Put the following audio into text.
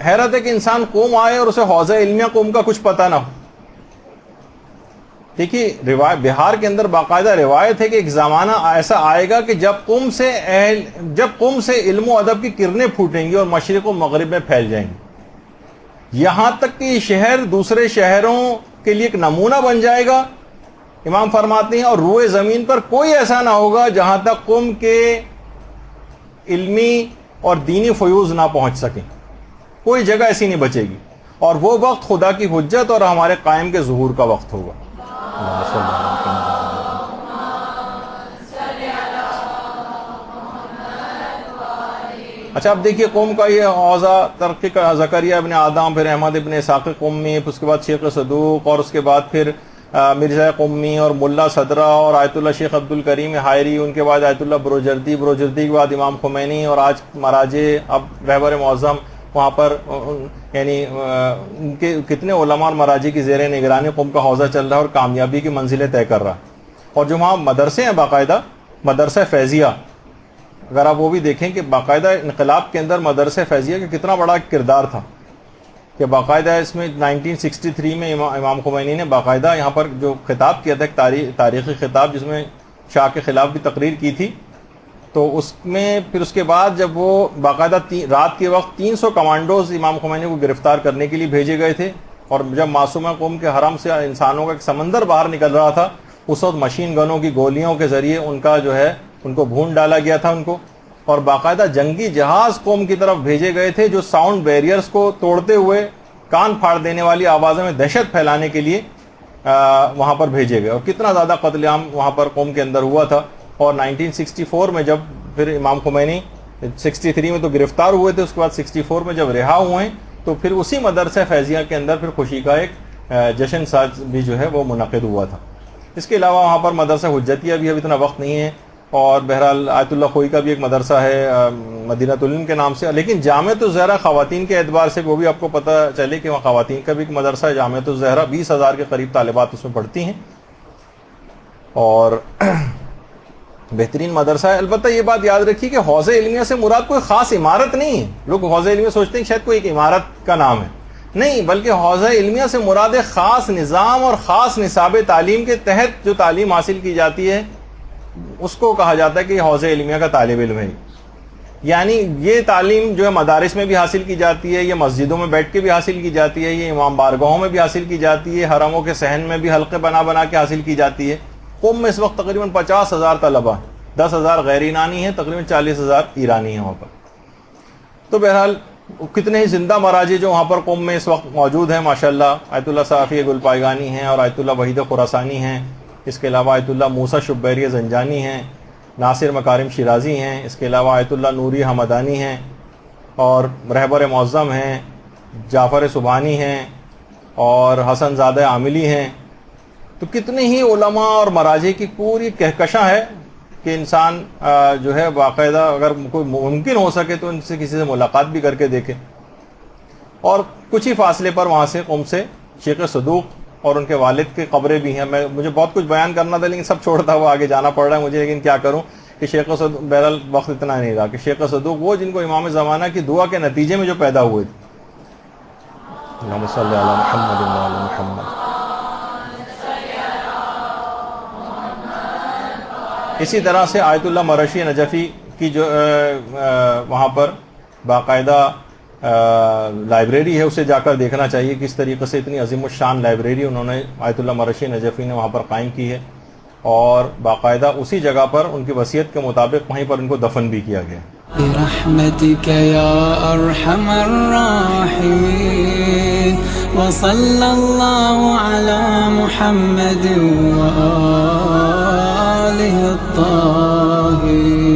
حیرت ہے کہ انسان قوم آئے اور اسے حوضہ علمیہ قوم کا کچھ پتہ نہ ہو. دیکھیے بہار کے اندر باقاعدہ روایت ہے کہ ایک زمانہ ایسا آئے گا کہ جب قم سے علم و ادب کی کرنیں پھوٹیں گی اور مشرق و مغرب میں پھیل جائیں گی، یہاں تک کہ یہ شہر دوسرے شہروں کے لیے ایک نمونہ بن جائے گا. امام فرماتے ہیں اور روئے زمین پر کوئی ایسا نہ ہوگا جہاں تک قم کے علمی اور دینی فیوز نہ پہنچ سکیں، کوئی جگہ ایسی نہیں بچے گی. اور وہ وقت خدا کی حجت اور ہمارے قائم کے ظہور کا وقت ہوگا. اچھا اب دیکھیے قوم کا یہ حوضہ ترقی کا زکریہ ابن آدم، پھر احمد ابن اسحاق قمی، پھر اس کے بعد شیخ صدوق، اور اس کے بعد پھر مرزا قمی اور ملا صدرہ اور آیت اللہ شیخ عبد الکریم حائری، ان کے بعد آیت اللہ بروجردی کے بعد امام خمینی، اور آج مراجع اب رہبر معظم وہاں پر یعنی ان کے کتنے علماء اور مراجع کی زیر نگرانی قوم کا حوضہ چل رہا ہے اور کامیابی کی منزلیں طے کر رہا ہے. اور جو وہاں مدرسے ہیں باقاعدہ مدرسہ فیضیہ، اگر آپ وہ بھی دیکھیں کہ باقاعدہ انقلاب کے اندر مدرسہ فیضیہ کا کتنا بڑا کردار تھا کہ باقاعدہ اس میں 1963 میں امام خمینی نے باقاعدہ یہاں پر جو خطاب کیا تھا، ایک تاریخی خطاب جس میں شاہ کے خلاف بھی تقریر کی تھی، تو اس میں پھر اس کے بعد جب وہ باقاعدہ رات کے وقت 300 کمانڈوز امام خمینی کو گرفتار کرنے کے لیے بھیجے گئے تھے، اور جب معصومہ قوم کے حرم سے انسانوں کا ایک سمندر باہر نکل رہا تھا، اس وقت مشین گنوں کی گولیوں کے ذریعے ان کا جو ہے ان کو بھون ڈالا گیا تھا ان کو، اور باقاعدہ جنگی جہاز قوم کی طرف بھیجے گئے تھے جو ساؤنڈ بیریئرز کو توڑتے ہوئے کان پھاڑ دینے والی آوازوں میں دہشت پھیلانے کے لیے وہاں پر بھیجے گئے. اور کتنا زیادہ قتل عام وہاں پر قوم کے اندر ہوا تھا. اور 1964 میں جب پھر امام خمینی 63 میں تو گرفتار ہوئے تھے، اس کے بعد 64 میں جب رہا ہوئے ہیں تو پھر اسی مدرسہ فیضیہ کے اندر پھر خوشی کا ایک جشن ساز بھی جو ہے وہ منعقد ہوا تھا. اس کے علاوہ وہاں پر مدرسہ حجتیہ بھی اب اتنا وقت نہیں ہے، اور بہرحال آیت اللہ خوئی کا بھی ایک مدرسہ ہے مدینۃ العلم کے نام سے. لیکن جامعۃ الزہرا خواتین کے اعتبار سے وہ بھی آپ کو پتہ چلے کہ وہاں خواتین کا بھی ایک مدرسہ ہے جامعۃ الزہرا، 20,000 کے قریب طالبات اس میں پڑھتی ہیں اور بہترین مدرسہ ہے. البتہ یہ بات یاد رکھیے کہ حوضہ علمیہ سے مراد کوئی خاص عمارت نہیں ہے. لوگ حوضہ علمیہ سوچتے ہیں کہ شاید کوئی ایک عمارت کا نام ہے، نہیں، بلکہ حوضہ علمیہ سے مراد ایک خاص نظام اور خاص نصاب تعلیم کے تحت جو تعلیم حاصل کی جاتی ہے اس کو کہا جاتا ہے کہ یہ حوضہ علمیہ کا طالب علم ہے. یعنی یہ تعلیم جو ہے مدارس میں بھی حاصل کی جاتی ہے، یہ مسجدوں میں بیٹھ کے بھی حاصل کی جاتی ہے، یہ امام بارگاہوں میں بھی حاصل کی جاتی ہے، حرموں کے صحن میں بھی حلقے بنا کے حاصل کی جاتی ہے. قم میں اس وقت تقریباً 50,000 طلبہ ہیں، 10,000 غیر ایرانی ہیں، تقریباً 40,000 ایرانی ہیں وہاں پر. تو بہرحال کتنے ہی زندہ مراجع جو وہاں پر قم میں اس وقت موجود ہیں ماشاءاللہ. آیت اللہ صافی گلپائگانی ہیں اور آیت اللہ وحید خراسانی ہیں، اس کے علاوہ آیت اللہ موسیٰ شبیری زنجانی ہیں، ناصر مکارم شیرازی ہیں، اس کے علاوہ آیت اللہ نوری حمدانی ہیں، اور رہبر معظم ہیں، جعفر سبحانی ہیں، اور حسن زادہ عاملی ہیں. تو کتنے ہی علماء اور مراجع کی پوری کہکشاں ہے کہ انسان جو ہے باقاعدہ اگر کوئی ممکن ہو سکے تو ان سے کسی سے ملاقات بھی کر کے دیکھے. اور کچھ ہی فاصلے پر وہاں سے قم سے شیخ صدوق اور ان کے والد کی قبریں بھی ہیں. مجھے بہت کچھ بیان کرنا تھا لیکن سب چھوڑتا ہوا آگے جانا پڑ رہا ہے مجھے، لیکن کیا کروں کہ شیخ صدوق بہرحال وقت اتنا نہیں رہا کہ شیخ صدوق وہ جن کو امام زمانہ کی دعا کے نتیجے میں جو پیدا ہوئے تھے. اللہم صلی علی محمد و علی محمد. اسی طرح سے آیت اللہ مرشی نجفی کی جو وہاں پر باقاعدہ لائبریری ہے، اسے جا کر دیکھنا چاہیے کس طریقے سے اتنی عظیم الشان لائبریری انہوں نے آیت اللہ مرشی نجفی نے وہاں پر قائم کی ہے، اور باقاعدہ اسی جگہ پر ان کی وصیت کے مطابق وہیں پر ان کو دفن بھی کیا گیا. برحمتك يا أرحم الراحمين وصلى الله على محمد وآله الطاهرين.